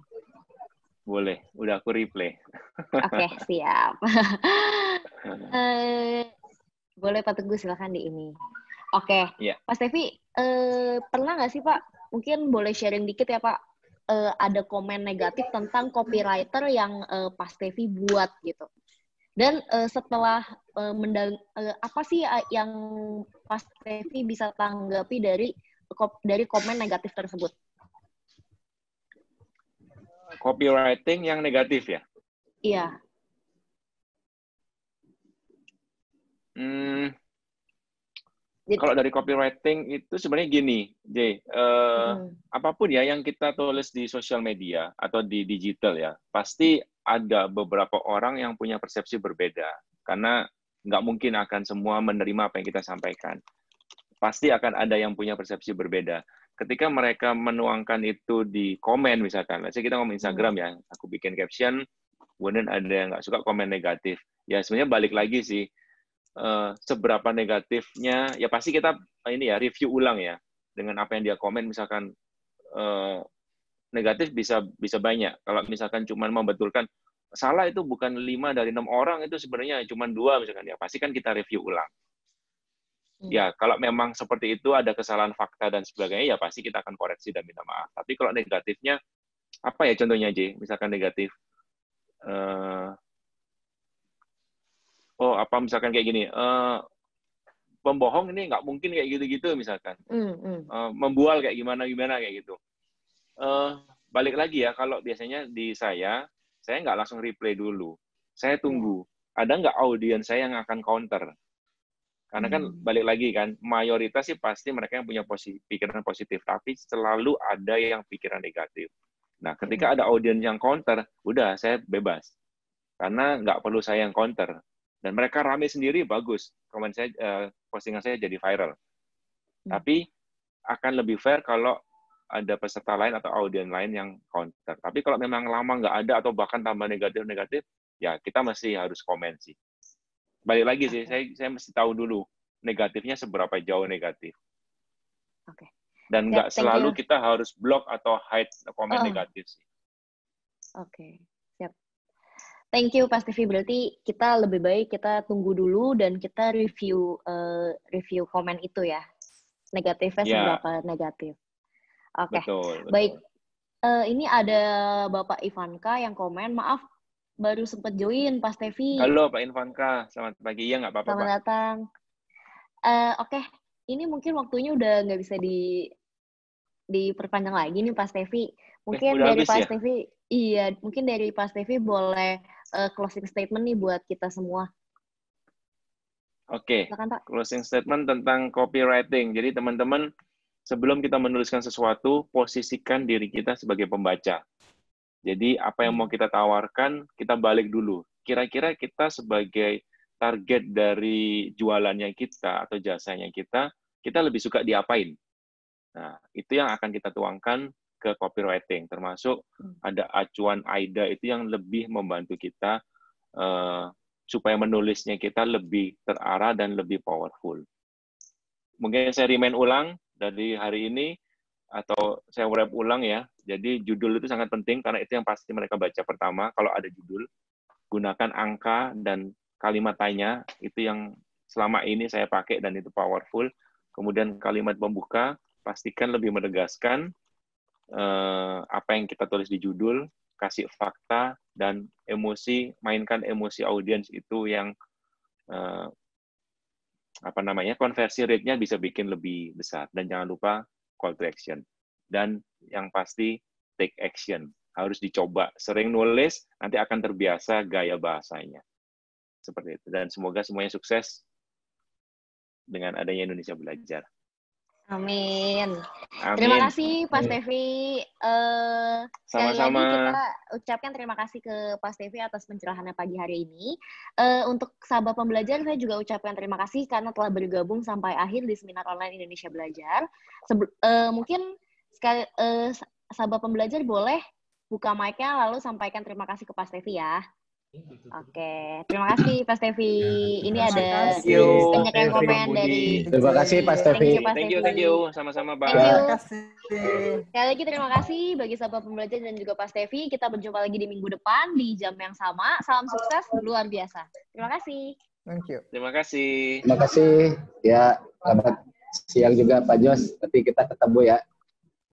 Boleh, udah aku replay.
Oke, siap. Boleh Pak Teguh, silahkan di ini. Oke, Pak Stevi, pernah nggak sih Pak, mungkin boleh sharing dikit ya Pak, ada komen negatif tentang copywriter yang Pak Stevi buat gitu. Dan setelah apa sih yang Pak Stevi bisa tanggapi dari komen negatif tersebut?
Copywriting yang negatif ya?
Iya.
Kalau dari copywriting itu sebenarnya gini, Jay, apapun ya yang kita tulis di sosial media atau di digital ya, pasti ada beberapa orang yang punya persepsi berbeda. Karena nggak mungkin akan semua menerima apa yang kita sampaikan. Pasti akan ada yang punya persepsi berbeda. Ketika mereka menuangkan itu di komen misalkan, kita ngomong Instagram ya, aku bikin caption, kemudian ada yang nggak suka komen negatif. Ya sebenarnya balik lagi sih, seberapa negatifnya, ya pasti kita review ulang ya, dengan apa yang dia komen, misalkan negatif bisa banyak. Kalau misalkan cuma membetulkan, salah itu bukan 5 dari 6 orang, itu sebenarnya cuma 2 misalkan, ya pasti kan kita review ulang. Ya, kalau memang seperti itu ada kesalahan fakta dan sebagainya, ya pasti kita akan koreksi dan minta maaf. Tapi kalau negatifnya, apa ya contohnya, J? Misalkan negatif, misalkan kayak gini, pembohong ini nggak mungkin kayak gitu-gitu misalkan. Membual kayak gimana kayak gitu. Balik lagi ya, kalau biasanya di saya nggak langsung replay dulu. Saya tunggu. Ada nggak audiens saya yang akan counter? Karena kan balik lagi kan, mayoritas sih pasti mereka yang punya pikiran positif, tapi selalu ada yang pikiran negatif. Nah, ketika ada audiens yang counter, udah saya bebas. Karena nggak perlu saya yang counter. Dan mereka rame sendiri, bagus. Komen saya, postingan saya jadi viral. Tapi akan lebih fair kalau ada peserta lain atau audiens lain yang counter. Tapi kalau memang lama nggak ada atau bahkan tambah negatif, ya kita masih harus komen sih. Balik lagi sih, saya mesti tahu dulu negatifnya seberapa jauh negatif.
Oke.
Dan nggak selalu kita harus block atau hide komen negatif sih.
Oke, siap. Thank you, Pak Stevi. Berarti kita lebih baik kita tunggu dulu dan kita review komen itu ya. Negatifnya seberapa negatif. Oke,
betul.
Baik. Ini ada Bapak Ivanka yang komen, maaf baru sempat join, Pak Stevi.
Halo Pak Ivanka, selamat pagi. Ya nggak apa-apa.
Selamat datang. Oke, ini mungkin waktunya udah nggak bisa diperpanjang lagi nih Pak Stevi. Mungkin dari Pak Stevi, mungkin dari Pak Stevi boleh closing statement nih buat kita semua.
Oke, closing statement tentang copywriting. Jadi teman-teman, sebelum kita menuliskan sesuatu, posisikan diri kita sebagai pembaca. Jadi apa yang mau kita tawarkan, kita balik dulu. Kira-kira kita sebagai target dari jualannya kita atau jasanya kita lebih suka diapain. Nah, itu yang akan kita tuangkan ke copywriting, termasuk ada acuan AIDA itu yang lebih membantu kita supaya menulisnya kita lebih terarah dan lebih powerful. Mungkin saya remind ulang dari hari ini, atau saya wrap ulang ya, jadi judul itu sangat penting karena itu yang pasti mereka baca pertama. Kalau ada judul, gunakan angka dan kalimat tanya, itu yang selama ini saya pakai dan itu powerful. Kemudian kalimat pembuka, pastikan lebih menegaskan apa yang kita tulis di judul, kasih fakta, dan emosi, mainkan emosi audiens itu yang konversi rate-nya bisa bikin lebih besar. Dan jangan lupa call to action. Dan yang pasti, take action. Harus dicoba. Sering nulis, nanti akan terbiasa gaya bahasanya. Seperti itu. Dan semoga semuanya sukses dengan adanya Indonesia Belajar.
Amin.
Amin.
Terima kasih Pak Stevi. Sekali lagi kita ucapkan terima kasih ke Pak Stevi atas pencerahannya pagi hari ini. Untuk sahabat pembelajar, saya juga ucapkan terima kasih karena telah bergabung sampai akhir di seminar online Indonesia Belajar. Mungkin sekali sahabat pembelajar boleh buka mic-nya lalu sampaikan terima kasih ke Pak Stevi ya. Oke, terima kasih Pak Stevi. Ini ada banyak yang komen dari.
Terima kasih Pak Stevi.
Thank you. Sama-sama Pak.
Terima kasih. Sekali lagi terima kasih bagi sahabat pembelajar dan juga Pak Stevi. Kita berjumpa lagi di minggu depan di jam yang sama. Salam sukses luar biasa. Terima kasih.
Thank you.
Terima kasih.
Terima kasih. Ya, selamat siang juga Pak Jos. Nanti kita ketemu ya.